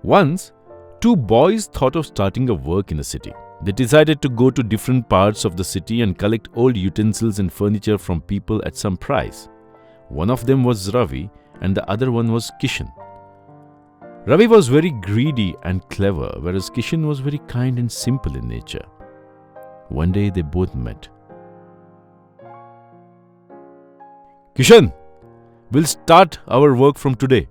Once, two boys thought of starting a work in the city. They decided to go to different parts of the city and collect old utensils and furniture from people at some price. One of them was Ravi and the other one was Kishan. Ravi was very greedy and clever, whereas Kishan was very kind and simple in nature. One day they both met. Kishan, we'll start our work from today.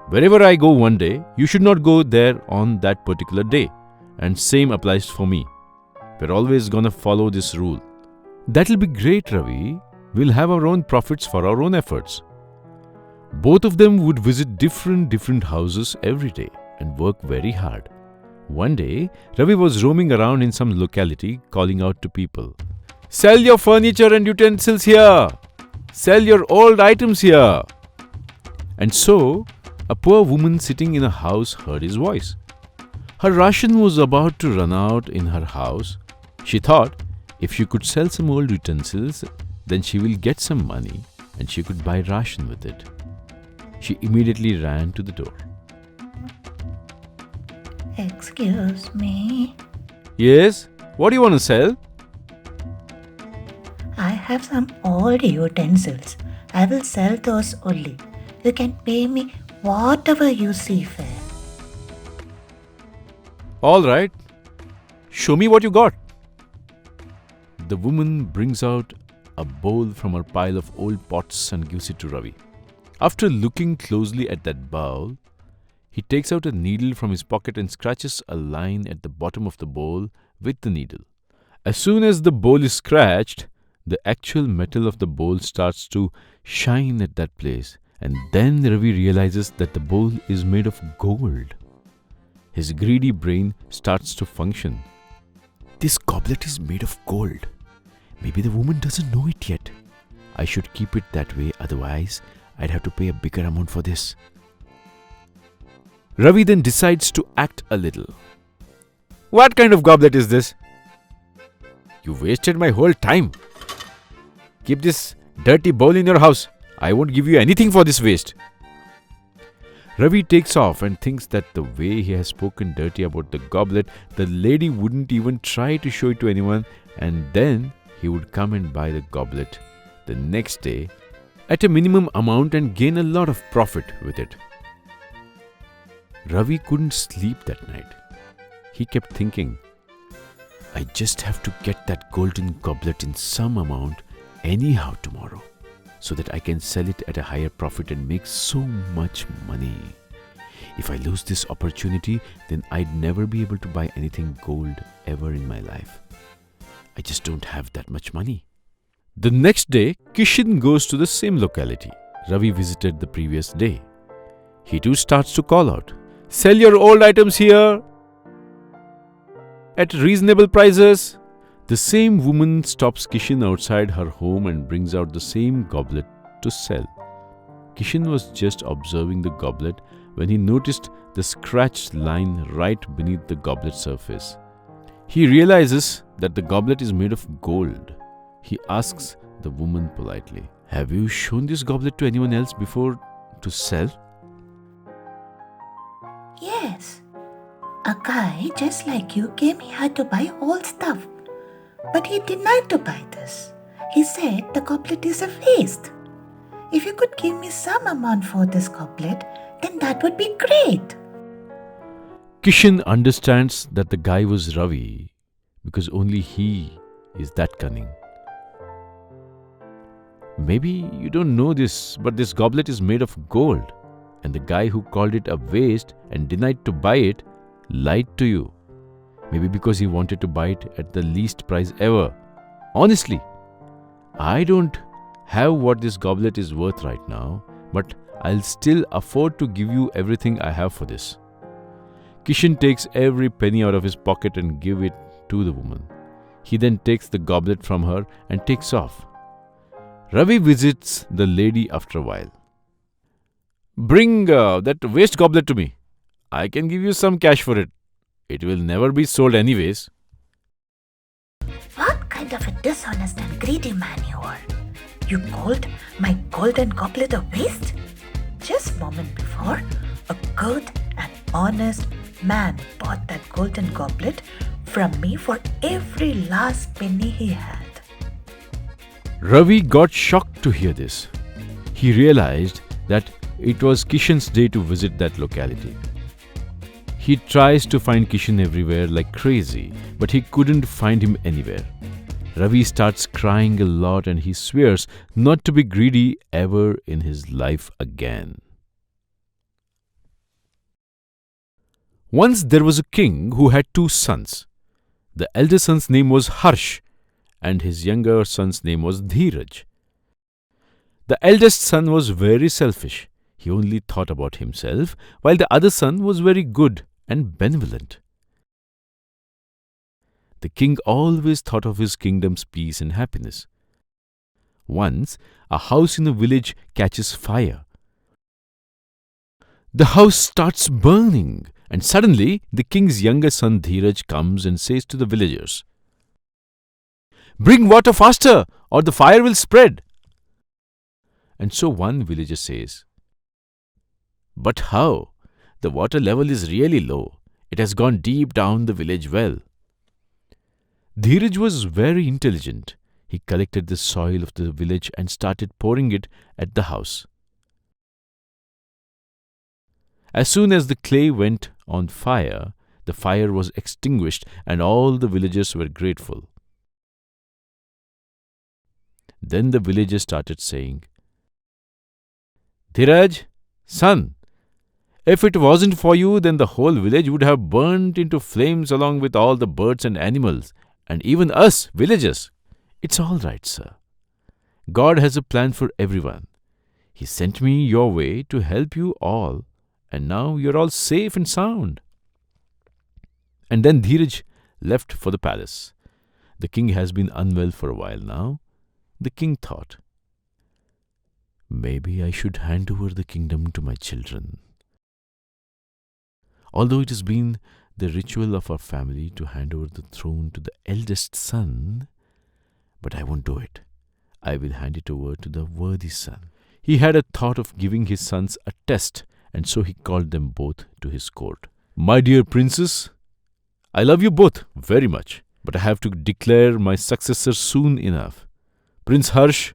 Wherever I go one day, you should not go there on that particular day. And same applies for me. We're always gonna follow this rule. That'll be great, Ravi. We'll have our own profits for our own efforts. Both of them would visit different houses every day and work very hard. One day, Ravi was roaming around in some locality calling out to people. Sell your furniture and utensils here! Sell your old items here! And so, a poor woman sitting in a house heard his voice. Her ration was about to run out in her house. She thought if she could sell some old utensils, then she will get some money and she could buy ration with it. She immediately ran to the door. Excuse me. Yes? What do you want to sell? I have some old utensils. I will sell those only. You can pay me whatever you see fair. Alright. Show me what you got. The woman brings out a bowl from her pile of old pots and gives it to Ravi. After looking closely at that bowl, he takes out a needle from his pocket and scratches a line at the bottom of the bowl with the needle. As soon as the bowl is scratched, the actual metal of the bowl starts to shine at that place. And then Ravi realizes that the bowl is made of gold. His greedy brain starts to function. This goblet is made of gold. Maybe the woman doesn't know it yet. I should keep it that way, otherwise I'd have to pay a bigger amount for this. Ravi then decides to act a little. What kind of goblet is this? You wasted my whole time. Keep this dirty bowl in your house. I won't give you anything for this waste. Ravi takes off and thinks that the way he has spoken dirty about the goblet, the lady wouldn't even try to show it to anyone, and then he would come and buy the goblet the next day at a minimum amount and gain a lot of profit with it. Ravi couldn't sleep that night. He kept thinking, I just have to get that golden goblet in some amount anyhow tomorrow, so that I can sell it at a higher profit and make so much money. If I lose this opportunity, then I'd never be able to buy anything gold ever in my life. I just don't have that much money. The next day, Kishan goes to the same locality Ravi visited the previous day. He too starts to call out, Sell your old items here at reasonable prices. The same woman stops Kishan outside her home and brings out the same goblet to sell. Kishan was just observing the goblet when he noticed the scratched line right beneath the goblet surface. He realizes that the goblet is made of gold. He asks the woman politely, Have you shown this goblet to anyone else before to sell? Yes. A guy just like you came here to buy old stuff. But he denied to buy this. He said the goblet is a waste. If you could give me some amount for this goblet, then that would be great. Kishan understands that the guy was Ravi because only he is that cunning. Maybe you don't know this, but this goblet is made of gold, and the guy who called it a waste and denied to buy it lied to you. Maybe because he wanted to buy it at the least price ever. Honestly, I don't have what this goblet is worth right now, but I'll still afford to give you everything I have for this. Kishan takes every penny out of his pocket and gives it to the woman. He then takes the goblet from her and takes off. Ravi visits the lady after a while. Bring that waste goblet to me. I can give you some cash for it. It will never be sold anyways. What kind of a dishonest and greedy man you are? You called my golden goblet a waste? Just a moment before, a good and honest man bought that golden goblet from me for every last penny he had. Ravi got shocked to hear this. He realized that it was Kishan's day to visit that locality. He tries to find Kishan everywhere like crazy, but he couldn't find him anywhere. Ravi starts crying a lot and he swears not to be greedy ever in his life again. Once there was a king who had two sons. The elder son's name was Harsh and his younger son's name was Dheeraj. The eldest son was very selfish. He only thought about himself, while the other son was very good and benevolent. The king always thought of his kingdom's peace and happiness. Once, a house in a village catches fire. The house starts burning, and suddenly the king's younger son Dheeraj comes and says to the villagers, "Bring water faster, or the fire will spread." And so one villager says, "But how? The water level is really low. It has gone deep down the village well." Dheeraj was very intelligent. He collected the soil of the village and started pouring it at the house. As soon as the clay went on fire, the fire was extinguished and all the villagers were grateful. Then the villagers started saying, "Dheeraj, son, if it wasn't for you, then the whole village would have burnt into flames along with all the birds and animals, and even us, villagers. It's all right, sir. God has a plan for everyone. He sent me your way to help you all, and now you're all safe and sound." And then Dheeraj left for the palace. The king has been unwell for a while now. The king thought, "Maybe I should hand over the kingdom to my children." Although it has been the ritual of our family to hand over the throne to the eldest son, but I won't do it. I will hand it over to the worthy son. He had a thought of giving his sons a test, and so he called them both to his court. "My dear princes, I love you both very much, but I have to declare my successor soon enough. Prince Harsh,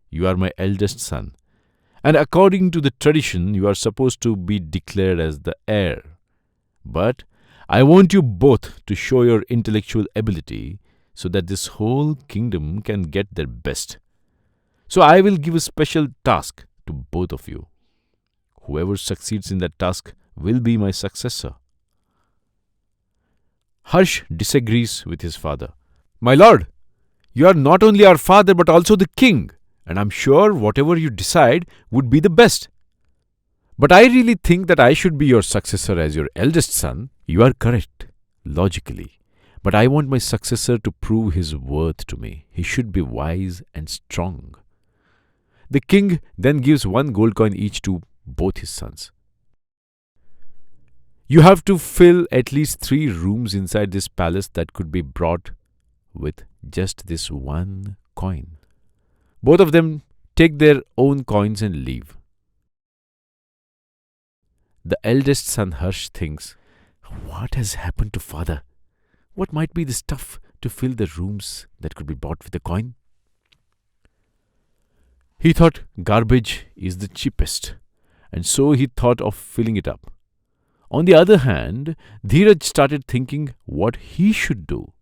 you are my eldest son, and according to the tradition, you are supposed to be declared as the heir. But I want you both to show your intellectual ability so that this whole kingdom can get their best. So I will give a special task to both of you. Whoever succeeds in that task will be my successor." Harsh disagrees with his father. "My lord, you are not only our father but also the king, and I'm sure whatever you decide would be the best. But I really think that I should be your successor as your eldest son." "You are correct, logically. But I want my successor to prove his worth to me. He should be wise and strong." The king then gives one gold coin each to both his sons. "You have to fill at least 3 rooms inside this palace that could be brought with just this one coin." Both of them take their own coins and leave. The eldest son Harsh thinks, "What has happened to father? What might be the stuff to fill the rooms that could be bought with a coin?" He thought garbage is the cheapest, and so he thought of filling it up. On the other hand, Dheeraj started thinking what he should do.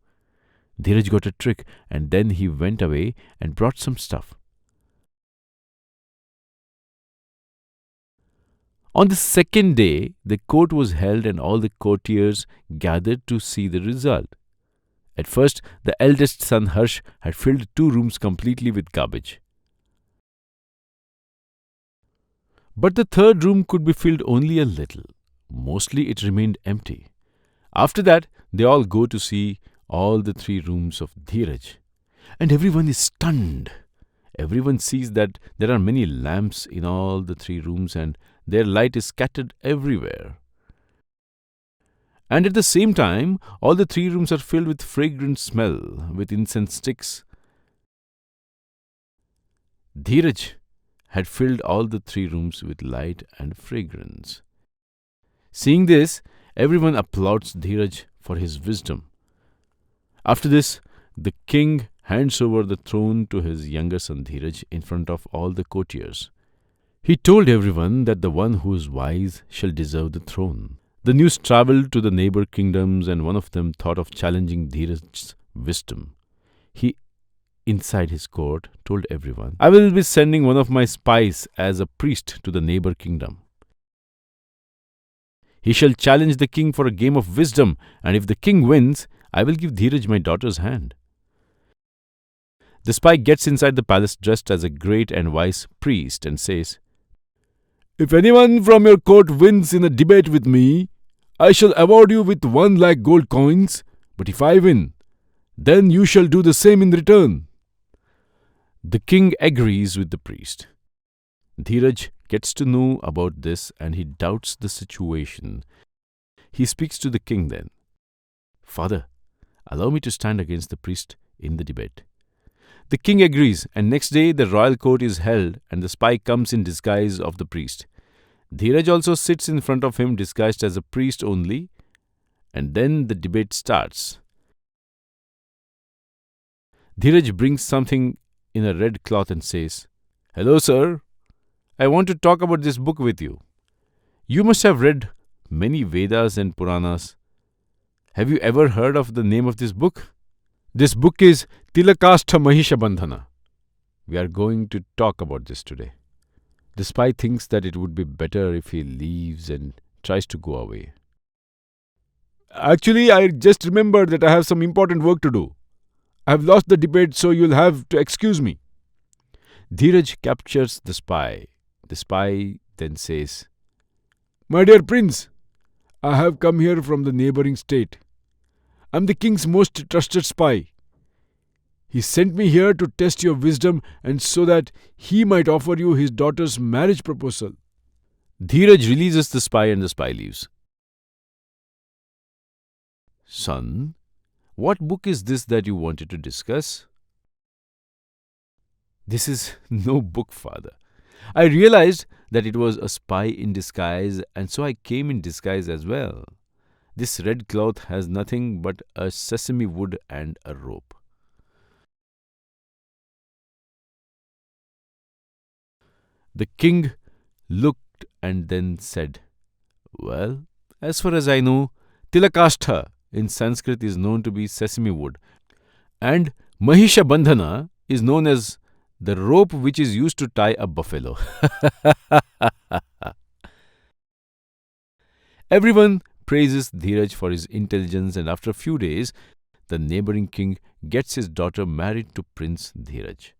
Dheeraj got a trick, and then he went away and brought some stuff. On the second day, the court was held and all the courtiers gathered to see the result. At first, the eldest son Harsh had filled 2 rooms completely with garbage. But the third room could be filled only a little. Mostly it remained empty. After that, they all go to see all the 3 rooms of Dheeraj. And everyone is stunned. Everyone sees that there are many lamps in all the 3 rooms and their light is scattered everywhere. And at the same time, all the 3 rooms are filled with fragrant smell, with incense sticks. Dheeraj had filled all the 3 rooms with light and fragrance. Seeing this, everyone applauds Dheeraj for his wisdom. After this, the king hands over the throne to his younger son Dheeraj in front of all the courtiers. He told everyone that the one who is wise shall deserve the throne. The news travelled to the neighbor kingdoms, and one of them thought of challenging Dheeraj's wisdom. He, inside his court, told everyone, I will be sending one of my spies as a priest to the neighbor kingdom. He shall challenge the king for a game of wisdom, and if the king wins, I will give Dheeraj my daughter's hand. The spy gets inside the palace dressed as a great and wise priest and says, If anyone from your court wins in a debate with me, I shall award you with 1 lakh gold coins, but if I win, then you shall do the same in return. The king agrees with the priest. Dheeraj gets to know about this and he doubts the situation. He speaks to the king then. Father, allow me to stand against the priest in the debate. The king agrees, and next day the royal court is held and the spy comes in disguise of the priest. Dheeraj also sits in front of him disguised as a priest only, and then the debate starts. Dheeraj brings something in a red cloth and says, Hello, sir. I want to talk about this book with you. You must have read many Vedas and Puranas. Have you ever heard of the name of this book? This book is Tilakastha Mahishabandhana. We are going to talk about this today. The spy thinks that it would be better if he leaves and tries to go away. Actually, I just remembered that I have some important work to do. I have lost the debate, so you'll have to excuse me. Dheeraj captures the spy. The spy then says, My dear prince, I have come here from the neighboring state. I am the king's most trusted spy. He sent me here to test your wisdom and so that he might offer you his daughter's marriage proposal. Dheeraj releases the spy and the spy leaves. Son, what book is this that you wanted to discuss? This is no book, father. I realized that it was a spy in disguise, and so I came in disguise as well. This red cloth has nothing but a sesame wood and a rope. The king looked and then said, Well, as far as I know, Tilakastha in Sanskrit is known to be sesame wood, and Mahishabandhana is known as the rope which is used to tie a buffalo. Everyone praises Dheeraj for his intelligence, and after a few days, the neighboring king gets his daughter married to Prince Dheeraj.